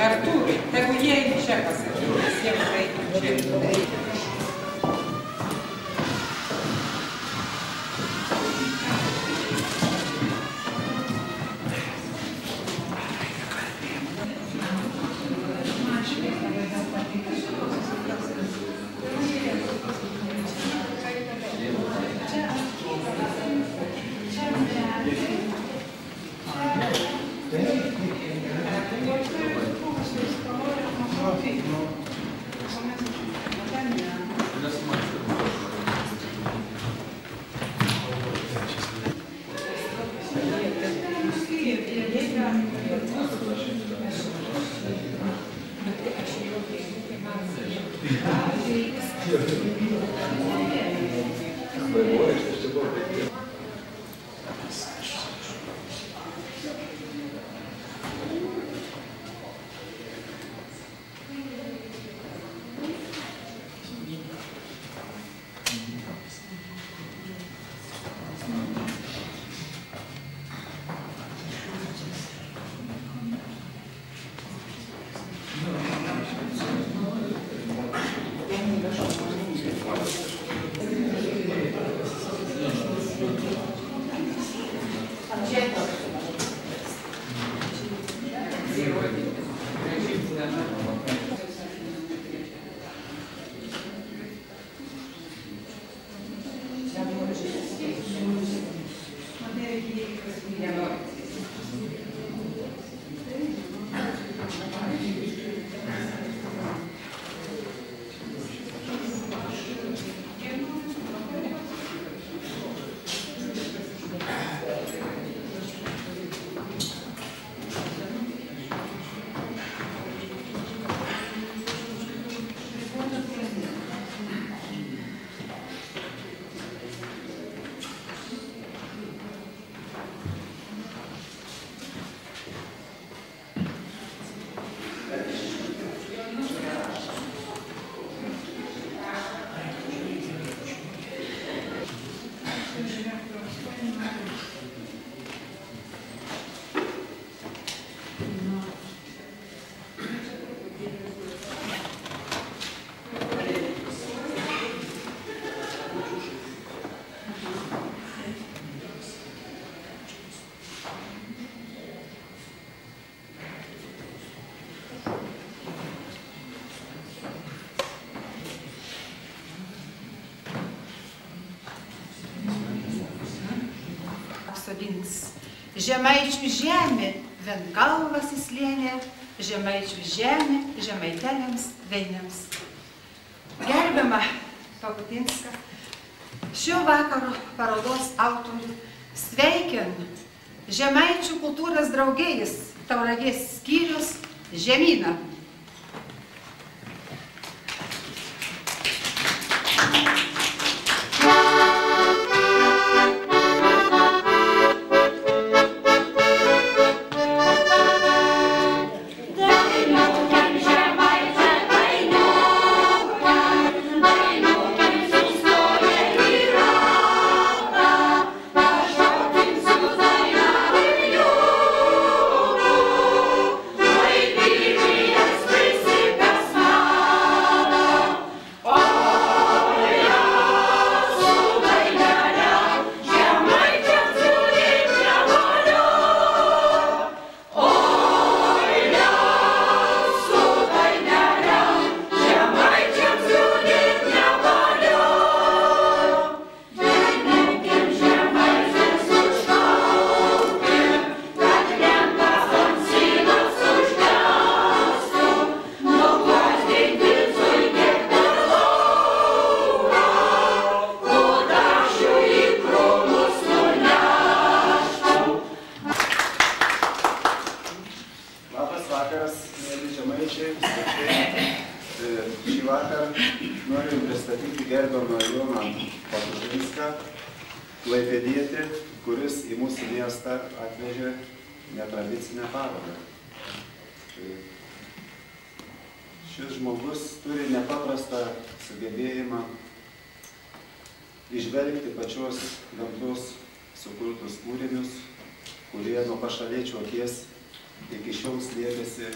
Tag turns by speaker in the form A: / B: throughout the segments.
A: Artūrai, tegu jie į čia pasakyti, nes jie praeiti čia.
B: Žemaičių žemė, Venkalvas įslėnė, Žemaičių žemė, žemaiteliams, dainiams. Gerbiama Pakutinską, šio vakaro parodos autorių sveikinu Žemaičių kultūros draugijos Tauragės skyrius Žemyna.
C: Yes. vakaras, mėly žemaičiai, svečiai. Šį vakarą norim pristatyti gerbiamą Joną Pakutinską, klaipėdietį, kuris į mūsų miestą atvežė netradicinę parodą. Šis žmogus turi nepaprastą sugebėjimą įžvelgti pačios gamtos sukurtus kūrinius, kurie nuo pašaliečių akies iki šiol slėpėsi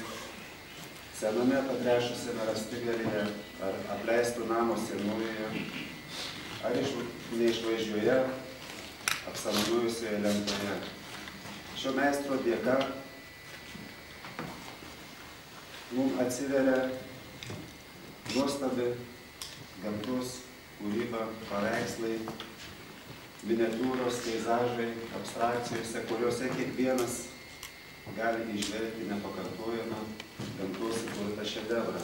C: sename patrešusiame rąstigalyje ar apleistų namo senojoje, ar neišvaizdžioje, apsamanojusioje lentoje. Šio meistro dėka mums atsiveria nuostabi gamtos kūryba, paveikslai, miniatiūros, peizažai, abstrakcijose, kuriuose kiekvienas gali įžvelgti nepakartojamą gamtos sukurtą šedevrą.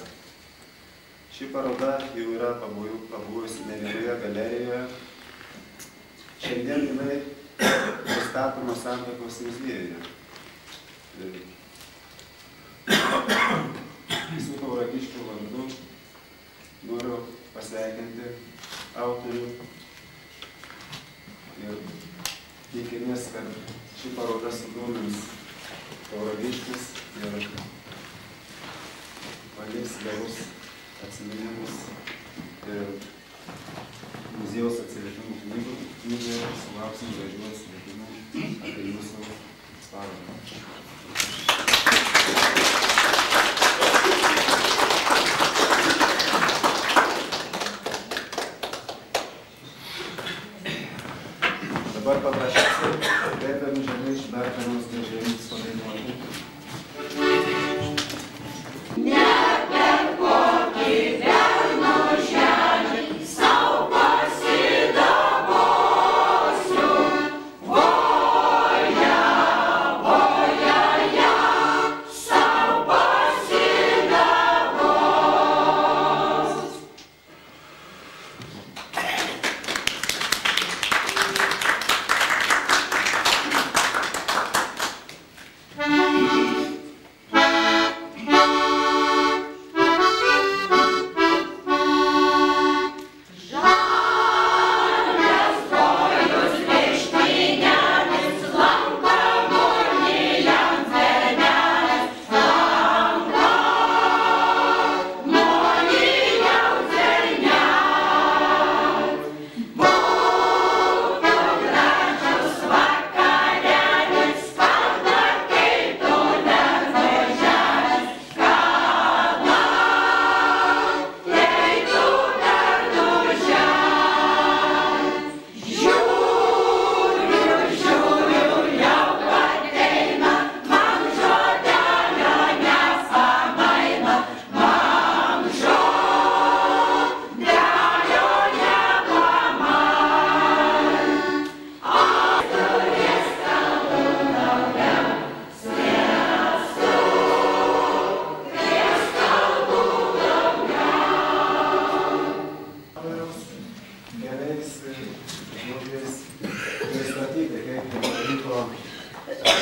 C: Ši paroda jau yra pabuvusi ne vienoje galerijoje. Šiandien jinai pristatoma Santakos muziejuje. Visų tauragiškių vardu noriu pasveikinti autorių ir tikimės, kad ši paroda sudomins tauragiškius ir paliks gerus atsiminimus ir muziejaus atsiliepimų knygoje sulauksim gražių atsiliepimų apie jūsų parodą. Dabar paprašysiu gerbiamų žemaičių dar ką nors gražiais padainuoti.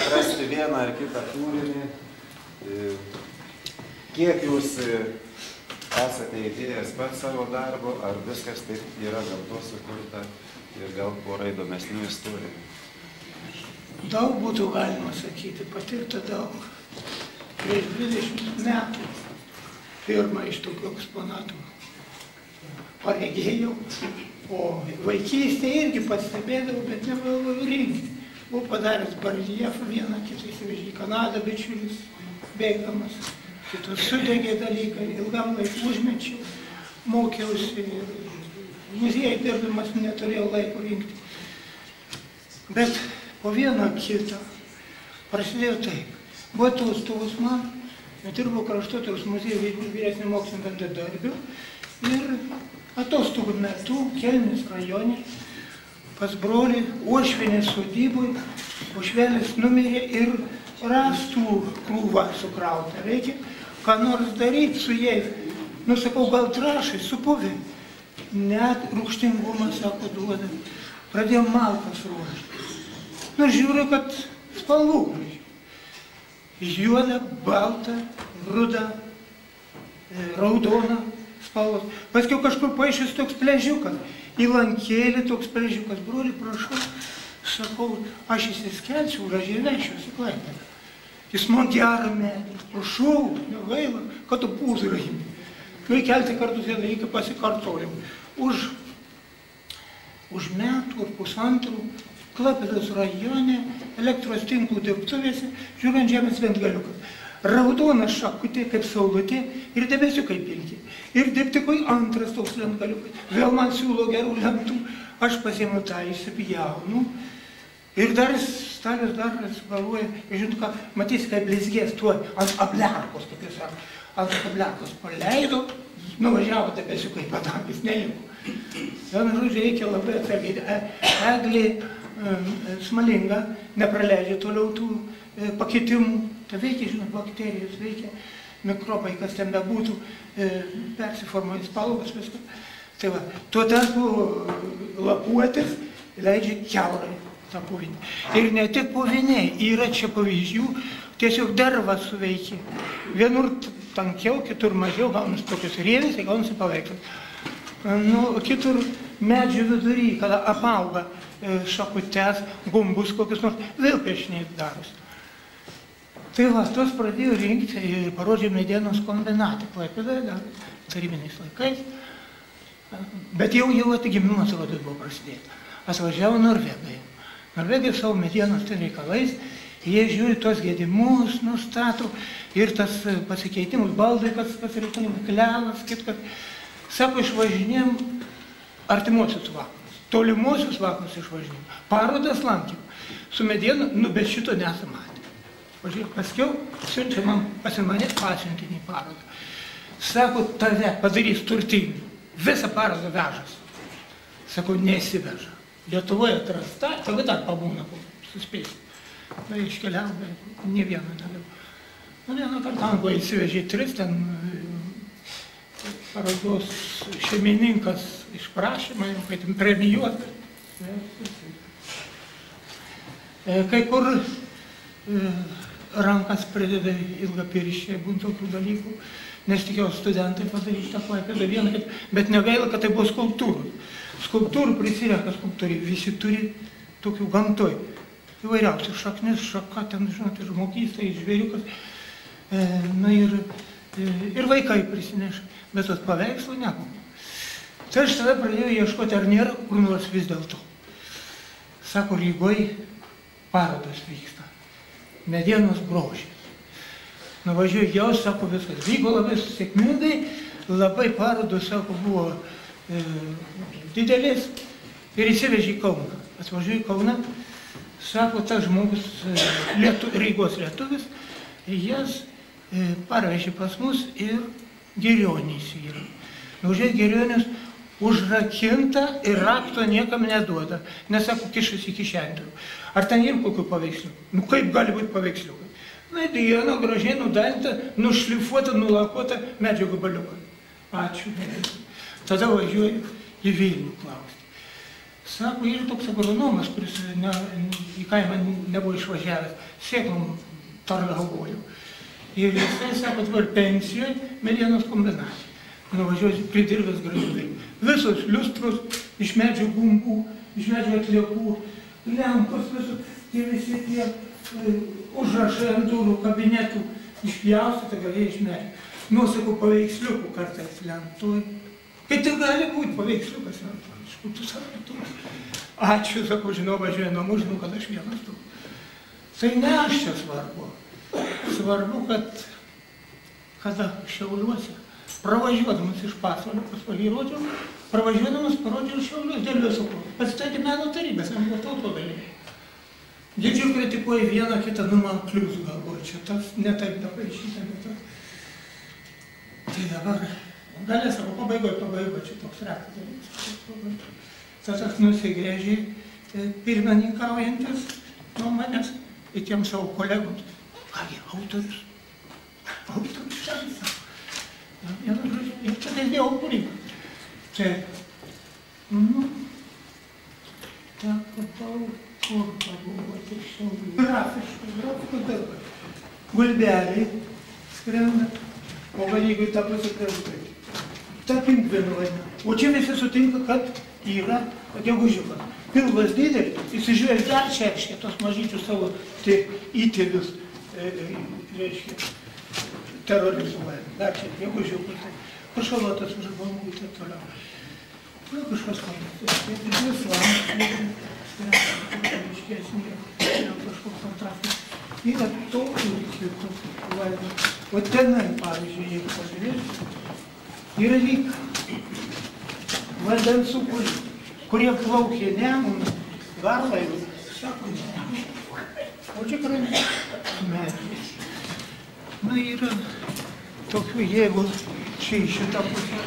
C: Atrasti vieną ar kitą kūrinį. Kiek jūs esate įdėjęs pats savo darbo, ar viskas taip yra gamtos sukurta ir gal pora įdomesnių istorijų?
D: Daug būtų galima sakyti, patirta daug. Prieš 20 metų pirmą iš tokių eksponatų paregėjau, o vaikystėje irgi pastebėdavau, bet negalvojau rinkti. Buvau padaręs bareljefą vieną, kitą įsivežė į Kanadą bičiulis, bėgdamas, kitus sudegė dalykai, ilgam laiku užmečiau, mokiausi ir muziejai dirbdamas neturėjau laiko rinkti. Bet po vieną kitą prasidėjo taip. Buvo atostogos man, dirbau Kraštotyros muziejuje vyresnio mokslinio bendradarbiu ir atostogų metu Kelmės rajone pas brolį Uošvienės sodyboj, uošvelis numirė ir rąstų krūva sukrauta. Reikia ką nors daryti su jais. Nu, sakau, gal trąšai, supuvė. Net rūgštingumą, sako, duoda. Pradėjom malkas ruošti. Nu, žiūriu, kad spalvų. juoda, balta, ruda, raudona spalvos. Paskiau kažkur paaiškės toks pležiukas, į lankėlį toks pležiukas. Broli, prašau, sakau, aš įsiskelsiu, aš įvešiuosi į Klaipėdą. Jis man gerą medį, prašau, negaila, kad tu pūzrai. Nu, kelti kartus vieną reikia pasikartojim. Už metų ar pusantrų Klaipėdos rajone elektros tinklų dirbtuvėse žiūrint žemės ventgaliukas. Raudona šakutė kaip saulutė ir debesiukai pilki. Ir diptikui antras toks ventgaliukas. Vėl man siūlo gerų lentų, aš pasiėmiau tą įsipjaunu. Ir dar Stalius dar galvoja, žinot ką, matysi, kaip blizgės tuoj ant ablekos, kaip jis sako, ant ablekos paleido, nuvažiavo debesiukai padangis, neliko. Vienu žodžiu, reikia labai atsargiai. Eglė smalinga, nepraleidžia toliau tų pakitimų. Tai veikia, žinot, bakterijos, veikia mikrobai, kas ten bebūtų, persiformuoja spalvas, viskas. Tai va, tuo tarpu lapuotis leidžia kiaurai tą puvinį. Ir ne tik puviniai, yra čia pavyzdžių, tiesiog dervas suveikia. Vienur tankiau, kitur mažiau, gaunasi tokios rėvės, tai gaunasi paveikslas. Nu, kitur medžių vidury, kada apauga šakutes, gumbus kokius nors, vėl piešiniai darosi. Tai va, tos pradėjau rinkti ir parodžiau medienos kombinatą Klaipėdoje, dar tarybiniais laikais. Bet jau atgimimas rodos buvo prasidėti. Atvažiavo Norvegai. Norvegai savo medienos ten reikalais, jie žiūri tos gedimus, nustato ir tas pasikeitimus, baldai, kas reikalinga, klevas, kitkas. Sako, išvažinėm artimuosius vakarus, tolimuosius vakarus išvažinėm. Parodas lankėm. Su mediena, nu bet šito nesam matę. Paskiau siunčia man pasimanė pasiuntinį parodą. Sako, tave padarys turtingų. Visą parodą vežas. Sako, nesiveža. Lietuvoje atrasta, tada dar pabūna, suspėsiu. Tai iškeliau, bet ne vieną nedaviau. Nu, vieną kartą man buvo įsivežė 3, ten parodos šeimininkas išprašymą, kai ten premijuoti. Kai kur rankas prideda ilgą pirščią, būtų tokių dalykų, nes tikėjau studentai padaryti tą Klaipėdą vieną, bet negaila, kad tai buvo skulptūrų. Skulptūrų prisirenka skulptūriai, visi turi tokių gamtoj. Įvairiausių šaknis, šaka, ten, žinot, žmogystai, žvėriukas. Na ir vaikai prisineša, bet tos paveikslų nebuvo. Tai aš tada pradėjau ieškoti, ar nėra kur nors vis dėlto. Sako, Rygoj parodos vyksta. Medienos grožis. Nuvažiuoju jau, sako, viskas. Vyko labai sėkmingai, labai parodos, sako, buvo didelis ir įsivežė į Kauną. Atvažiuoju į Kauną, sako, tas žmogus, Rygos lietuvis, jas parvežė pas mus ir Girionys yra. Nuvažiuoju Girionys, užrakinta ir rakto niekam neduoda, nes, sako, kišasi į kišenį. Ar ten ir kokių paveiksliukų? Nu, kaip gali būti paveiksliukai? Na, diena gražiai nudalinta, nušlifuota, nulakuota medžio gabaliukai. Ačiū. Tada važiuoju į Vilnių klausti. Sako, yra toks agronomas, kuris į kaimą nebuvo išvažiavęs, sėklom tarnaugoju. Ir jisai, sako, dabar pensijoje medienos kombinatė. Nuvažiuoju pridirbęs gražiai. Visos liustrus iš medžio gumbų, iš medžio atliekų, lempos visos, tie visi tie užrašai ant durų kabinetų išpjaustyti galėjai iš medžio. Nusakau, paveiksliukų kartais lentoj. Kaip tai gali būti paveiksliukas lentoj? Iš kur tu sakai tu? Ačiū, sakau, žinau, važiuoju namų, žinau, kad aš vienas tu. Tai ne aš čia svarbu. Svarbu, kad kada Šiauliuose, pravažiuodamas iš Pasvalio, Pasvalį rodžiau, pravažiuodamas parodžiau Šiauliuos, dėl viso ko. Pasistatė meno tarybės, ant po tauto dalykai. Girdžiu, kritikuoja vieną kitą, nu man klius galvoju, čia tas ne taip dapaišyta, ne tas. Tai dabar, galė savo pabaigoje, čia toks retas dalykas. Tas nusigrėžė pirmininkaujantis nuo manęs ir tiem savo kolegoms. Kągi, autorius? Autorius šiandien sako. Ir čia tai dėjau kūrybą. Čia, teko daug kur pagalvoti Šiaulių. Grafiškas darbas. gulbeliai skrenda, o va jeigu tą pasikrenta, tą pingvinų vadina. O čia visi sutinka, kad yra gegužiukas. Pilvas didelis, įsižiūrės dar šerškia tos mažyčius savo įtėvius, reiškia, terrorizuoja. Dar čia gegužiukus, pašalotas už bangų ir taip toliau. Nu, kažkas kokias, tai vis lamas, kažkoks kontrastas. Yra tokių kitų valdų. O tenai, pavyzdžiui, jeigu pažiūrėsiu, yra lyg vandens sūkuriai, kurie plaukė Nemunu, garlaiviu, sako ne. O čia krante medžiai. Na, yra tokių, jeigu čia į šitą pusę,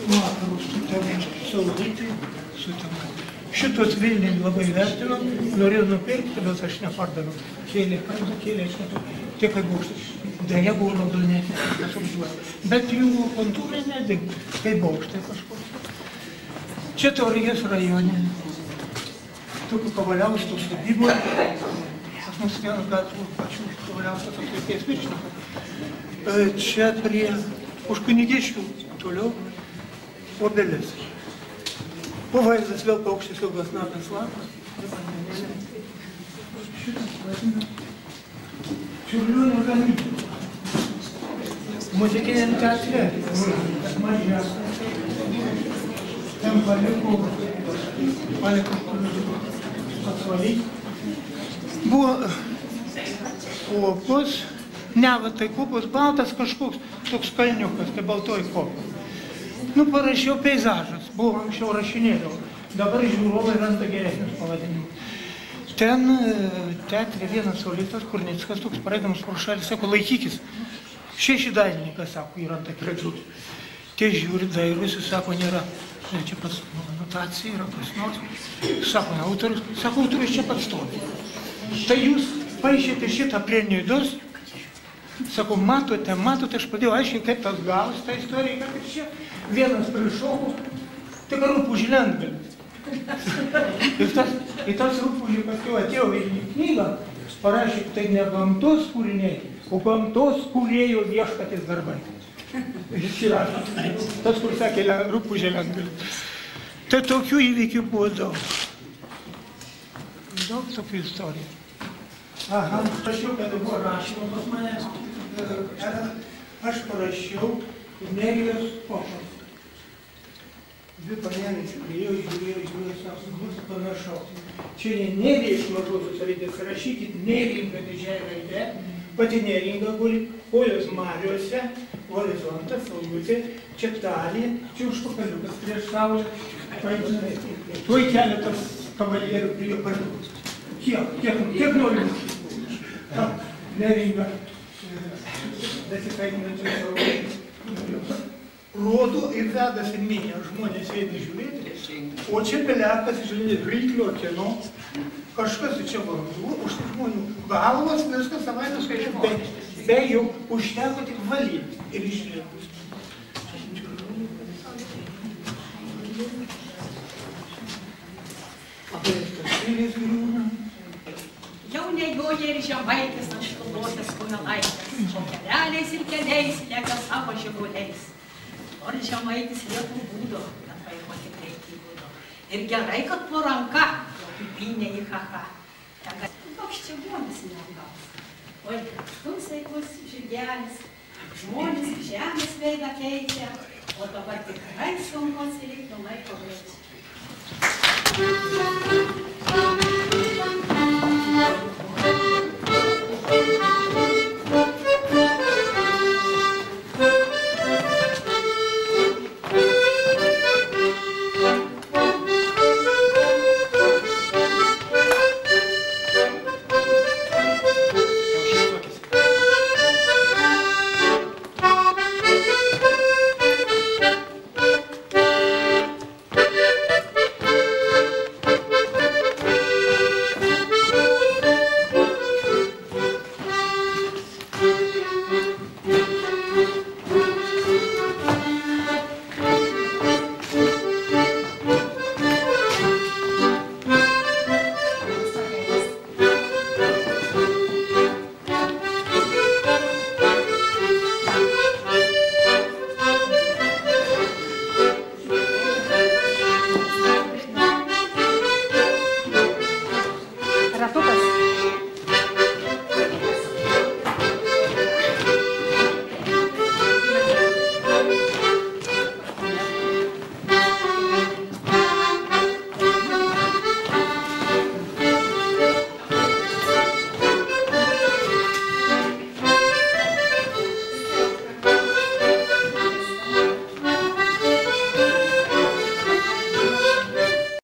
D: vakarus saulaitai sutinka. Šitos Vilniui labai vertino, norėjau nupirkti, bet aš nepardaviau. Kėlė, aš neturiu. Tik kaip bokštas. Deja buvo raudonėti, kas užduoja. Bet jų kontūrai nedingo, kaip bokštai kažkoks. Čia Tauragės rajone. Tokių Kavaliauskų sodyboje. Pas mus vienas gatvų pačių Kavaliauskos apskrities viršininkas. Čia prie už Kunigiškių toliau obelis. Po vaizdas vėl paukštis ilgas natas lapas. Šitas vadina Čiurlionio gamykla. Muzikiniam teatre. Mažesnis. Ten paliko pasvalį. Buvo kopos, ne, va tai kopos baltas kažkoks, toks kalniukas, tai baltoji kopa. Nu, parašiau peizažas, buvo anksčiau rašinėliau, dabar žiūrovai randa geresnius pavadinimus. Ten teatre vienas solistas, Kurnickas, toks praeidamas pro šalį, sako, laikykis. 6 dailininkas, sako, yra ant akredžiūrų. Tie žiūri, dairusi, sako, nėra. Čia pas notacija yra kas nors. Sako, autorius čia pats stovi. Tai jūs paaišėte šitą prie Nidos. Sako, matote, aš pradėjau aiškiai, kaip tas gavus, ta istorija, kad ir čia vienas prišoko, tik rūpūžį lentgalis. Ir tas rūpūžį paskiau atėjo į knygą, parašė, tai ne gamtos kūriniai, o gamtos kūrėjo viešpaties darbai. Jis yra tas, kur sakė rūpūžį lentgalis. Tai tokių įvykių buvo daug. Daug tokių istorijų. Aha, parašiau, kad buvo rašymo pas mane. Aš parašiau Nerijos Popas. 2 panelės žiūrėjo, sako, bus panašaus. Čia ne Nerija iš mažosios raidės, rašykit Neringa didžiąją raidę, pati Neringa guli, kojos mariose, horizontas, saulutė, čia talė, čia užpakaliukas prieš saulę. Tuoj keletas kavalierių prie jo pažiūrės. Kiek noriu? Neringa. Besisveikinančiai savo rodo ir vedasi minią, žmonės eina žiūrėti, o čia pelekas žiūrėti ryklio kieno, kažkas čia vanduo, už tai žmonių galvas, viskas savaitės skaičiu, be jau užteko tik valyti ir išlėkus. Apleistas pilės griūna.
E: Jau nejoja ir žemaitis ant šilutės kumelaitės, o keliais ir keliais leka savo žiguliais. Nors žemaitis lietų būdo, bet vaiko tikrai įbūdo. Ir gerai, kad po ranka, jau pipinė į haha. Koks čia buomis neapgaus. Oi, kraštus veikus žirgelis, žmonės žemės veidą keičia, o dabar tikrai sunku atsilikti nuo laiko greičia.
B: ratuką